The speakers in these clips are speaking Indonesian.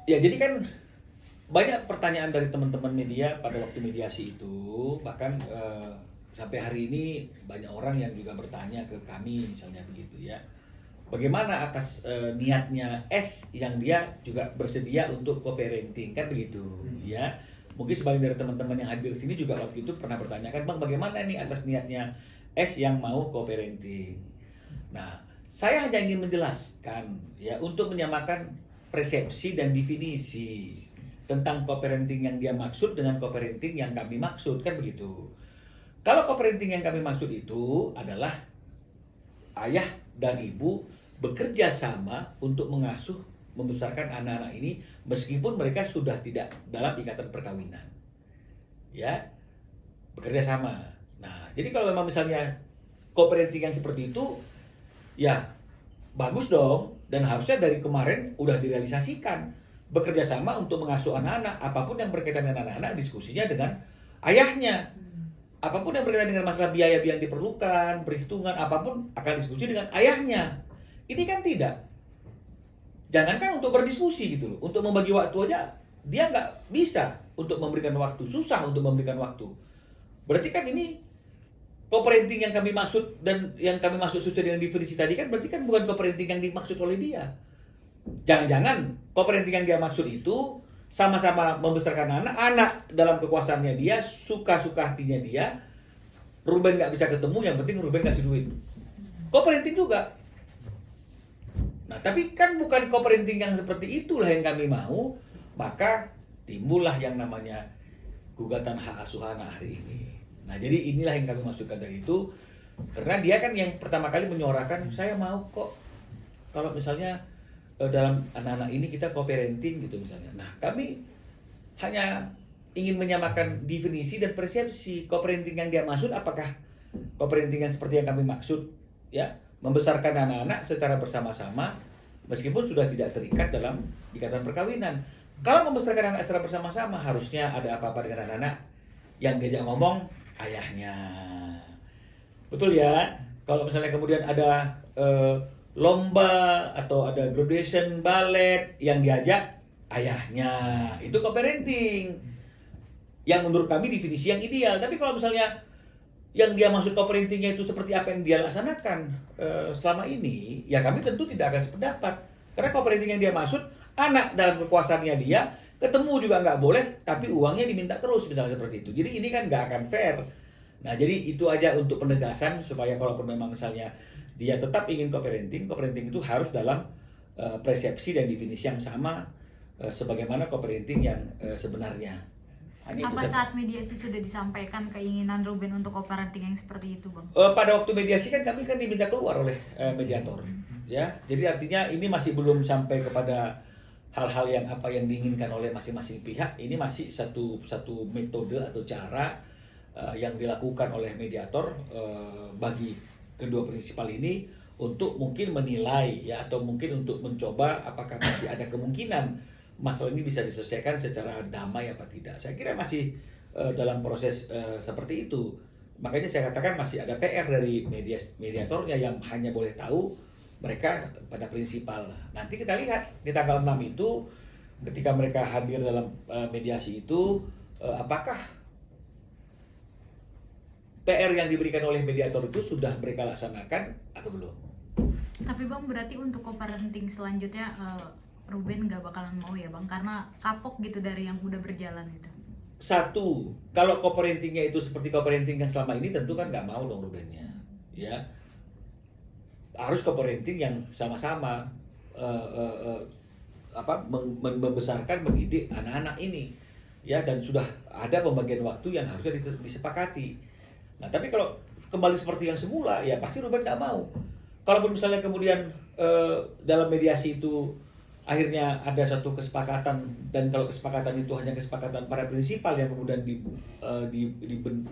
Ya, jadi kan banyak pertanyaan dari teman-teman media pada waktu mediasi itu, bahkan sampai hari ini banyak orang yang juga bertanya ke kami misalnya begitu ya. Bagaimana atas niatnya S yang dia juga bersedia untuk co-parenting kan begitu ya. Mungkin sebagian dari teman-teman yang hadir di sini juga waktu itu pernah bertanya kan, Bang, bagaimana nih atas niatnya S yang mau co-parenting. Nah, saya hanya ingin menjelaskan ya untuk menyamakan persepsi dan definisi tentang co-parenting yang dia maksud dengan co-parenting yang kami maksud kan begitu. Kalau co-parenting yang kami maksud itu adalah ayah dan ibu bekerja sama untuk mengasuh membesarkan anak-anak ini meskipun mereka sudah tidak dalam ikatan perkawinan. Ya, bekerja sama. Nah, jadi kalau memang misalnya co-parenting yang seperti itu, ya bagus dong, dan harusnya dari kemarin udah direalisasikan. Bekerja sama untuk mengasuh anak-anak, apapun yang berkaitan dengan anak-anak, diskusinya dengan ayahnya. Apapun yang berkaitan dengan masalah biaya yang diperlukan, perhitungan, apapun akan diskusi dengan ayahnya. Ini kan tidak. Jangankan untuk berdiskusi gitu loh, untuk membagi waktu aja, dia nggak bisa untuk memberikan waktu, susah untuk memberikan waktu. Berarti kan ini co-parenting yang kami maksud dan yang kami maksud sesuai dengan definisi tadi kan berarti kan bukan co-parenting yang dimaksud oleh dia. Jangan-jangan co-parenting yang dia maksud itu sama-sama membesarkan anak dalam kekuasaannya dia, suka-suka hatinya dia. Ruben nggak bisa ketemu, yang penting Ruben kasih duit. Co-parenting juga. Nah, tapi kan bukan co-parenting yang seperti itulah yang kami mau, maka timbullah yang namanya gugatan hak asuh anak hari ini. Nah, jadi inilah yang kami maksudkan dari itu, karena dia kan yang pertama kali menyuarakan, saya mau kok kalau misalnya dalam anak-anak ini kita co-parenting gitu misalnya. Nah, kami hanya ingin menyamakan definisi dan persepsi co-parenting yang dia maksud, apakah co-parenting yang seperti yang kami maksud ya, membesarkan anak-anak secara bersama-sama meskipun sudah tidak terikat dalam ikatan perkawinan. Kalau membesarkan anak secara bersama-sama, harusnya ada apa-apa dengan anak-anak yang diajak ngomong ayahnya. Betul ya? Kalau misalnya kemudian ada lomba atau ada graduation ballet yang diajak ayahnya, itu co-parenting. Yang menurut kami definisi yang ideal. Tapi kalau misalnya yang dia maksud co-parentingnya itu seperti apa yang dia laksanakan selama ini, ya kami tentu tidak akan sependapat. Karena co-parenting yang dia maksud, anak dalam kekuasaannya dia, ketemu juga nggak boleh, tapi uangnya diminta terus, misalnya seperti itu. Jadi ini kan nggak akan fair. Nah, jadi itu aja untuk penegasan, supaya kalaupun memang misalnya dia tetap ingin co-parenting, co-parenting itu harus dalam persepsi dan definisi yang sama sebagaimana co-parenting yang sebenarnya. Apa saat mediasi sudah disampaikan keinginan Ruben untuk co-parenting yang seperti itu, Bang? Pada waktu mediasi kan kami kan diminta keluar oleh mediator, ya. Jadi artinya ini masih belum sampai kepada hal-hal yang apa yang diinginkan oleh masing-masing pihak. Ini masih satu metode atau cara yang dilakukan oleh mediator bagi kedua prinsipal ini untuk mungkin menilai ya, atau mungkin untuk mencoba apakah masih ada kemungkinan masalah ini bisa diselesaikan secara damai apa tidak. Saya kira masih dalam proses seperti itu. Makanya saya katakan masih ada PR dari mediatornya yang hanya boleh tahu mereka pada prinsipal. Nanti kita lihat di tanggal 6 itu ketika mereka hadir dalam mediasi itu apakah PR yang diberikan oleh mediator itu sudah mereka laksanakan atau belum. Tapi Bang, berarti untuk co-parenting selanjutnya Ruben nggak bakalan mau ya Bang, karena kapok gitu dari yang udah berjalan itu. Satu, kalau co-parentingnya itu seperti co-parenting yang selama ini tentu kan nggak mau dong Rubennya, ya. Harus co-parenting yang sama-sama membesarkan, mendidik anak-anak ini, ya, dan sudah ada pembagian waktu yang harusnya disepakati. Nah, tapi kalau kembali seperti yang semula, ya pasti Ruben nggak mau. Kalaupun misalnya kemudian dalam mediasi itu akhirnya ada satu kesepakatan, dan kalau kesepakatan itu hanya kesepakatan para prinsipal yang kemudian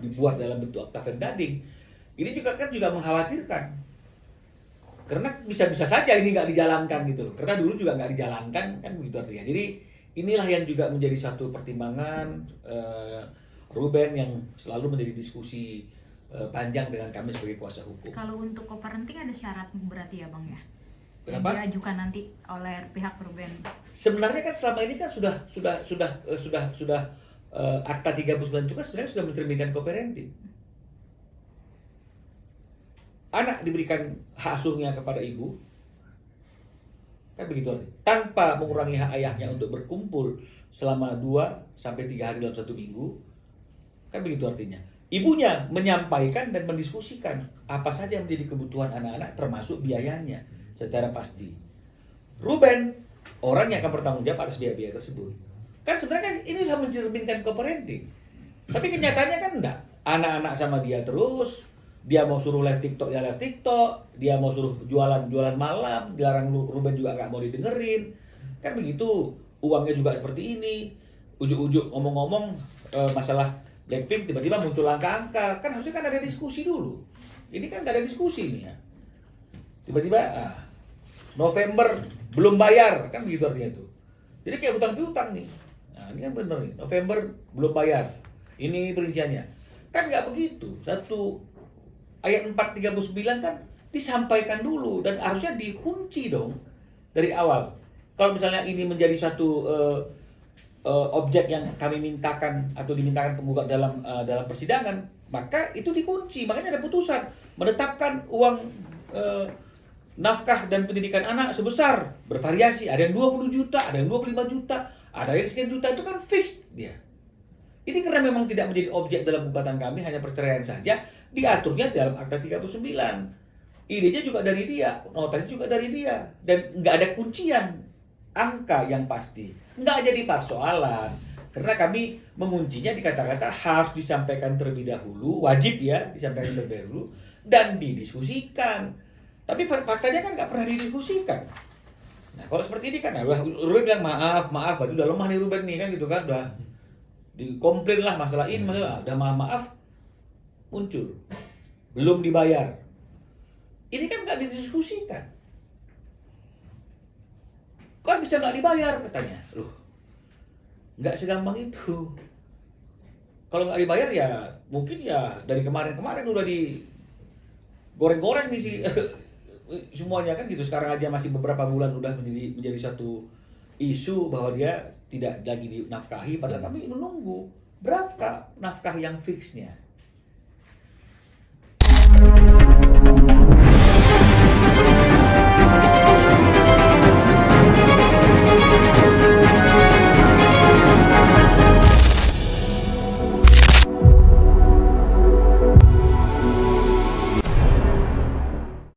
dibuat dalam bentuk akta verdading, ini juga kan juga mengkhawatirkan, karena bisa-bisa saja ini nggak dijalankan gitu loh, karena dulu juga nggak dijalankan kan begitu artinya. Jadi inilah yang juga menjadi satu pertimbangan Ruben yang selalu menjadi diskusi panjang dengan kami sebagai kuasa hukum. Kalau untuk co-parenting ada syarat berarti ya Bang ya? yang Kenapa? diajukan nanti oleh pihak Ruben. Sebenarnya kan selama ini kan sudah Akta 39 itu kan sebenarnya sudah mencerminkan co-parenting. Anak diberikan hak asuhnya kepada ibu, kan begitu artinya. Tanpa mengurangi hak ayahnya untuk berkumpul selama 2 sampai 3 hari dalam 1 minggu, kan begitu artinya. Ibunya menyampaikan dan mendiskusikan apa saja yang menjadi kebutuhan anak-anak termasuk biayanya secara pasti. Ruben, orang yang akan bertanggung jawab atas biaya-biaya tersebut. Kan sebenarnya kan ini sudah mencerminkan co-parenting. Tapi kenyataannya kan enggak. Anak-anak sama dia terus, dia mau suruh live TikTok, ya live TikTok, dia mau suruh jualan malam, dilarang Ruben juga nggak mau didengerin. Kan begitu, uangnya juga seperti ini. Ujuk-ujuk ngomong-ngomong masalah Blackpink, tiba-tiba muncul angka-angka. Kan harusnya kan ada diskusi dulu. Ini kan nggak ada diskusi nih ya. Tiba-tiba November belum bayar, kan begitu artinya itu. Jadi kayak hutang piutang nih. Nah, ini kan bener nih, November belum bayar. Ini perinciannya. Kan nggak begitu. Ayat 439 kan disampaikan dulu dan harusnya dikunci dong dari awal. Kalau misalnya ini menjadi satu objek yang kami mintakan atau dimintakan penggugat dalam persidangan, maka itu dikunci. Makanya ada putusan menetapkan uang nafkah dan pendidikan anak sebesar bervariasi, ada yang 20 juta, ada yang 25 juta, ada yang sekian juta, itu kan fix dia. Ini karena memang tidak menjadi objek dalam gugatan kami, hanya perceraian saja, diaturnya dalam Akta 39. Idenya juga dari dia, notanya juga dari dia, dan nggak ada kuncian angka yang pasti. Nggak jadi persoalan, karena kami menguncinya di kata-kata harus disampaikan terlebih dahulu, wajib ya disampaikan terlebih dahulu, dan didiskusikan. Tapi faktanya kan nggak pernah didiskusikan. Nah kalau seperti ini kan, Ruben bilang maaf, berarti udah lemah nih Ruben nih kan gitu kan, udah dikomplain lah masalah ini, udah maaf, muncul, belum dibayar. Ini kan nggak didiskusikan. Kan bisa nggak dibayar katanya, loh, nggak segampang itu. Kalau nggak dibayar ya mungkin ya dari kemarin udah digoreng-goreng nih sih. Semuanya kan gitu. Sekarang aja masih beberapa bulan udah menjadi satu isu bahwa dia tidak lagi dinafkahi, padahal kami menunggu berapa nafkah yang fixnya.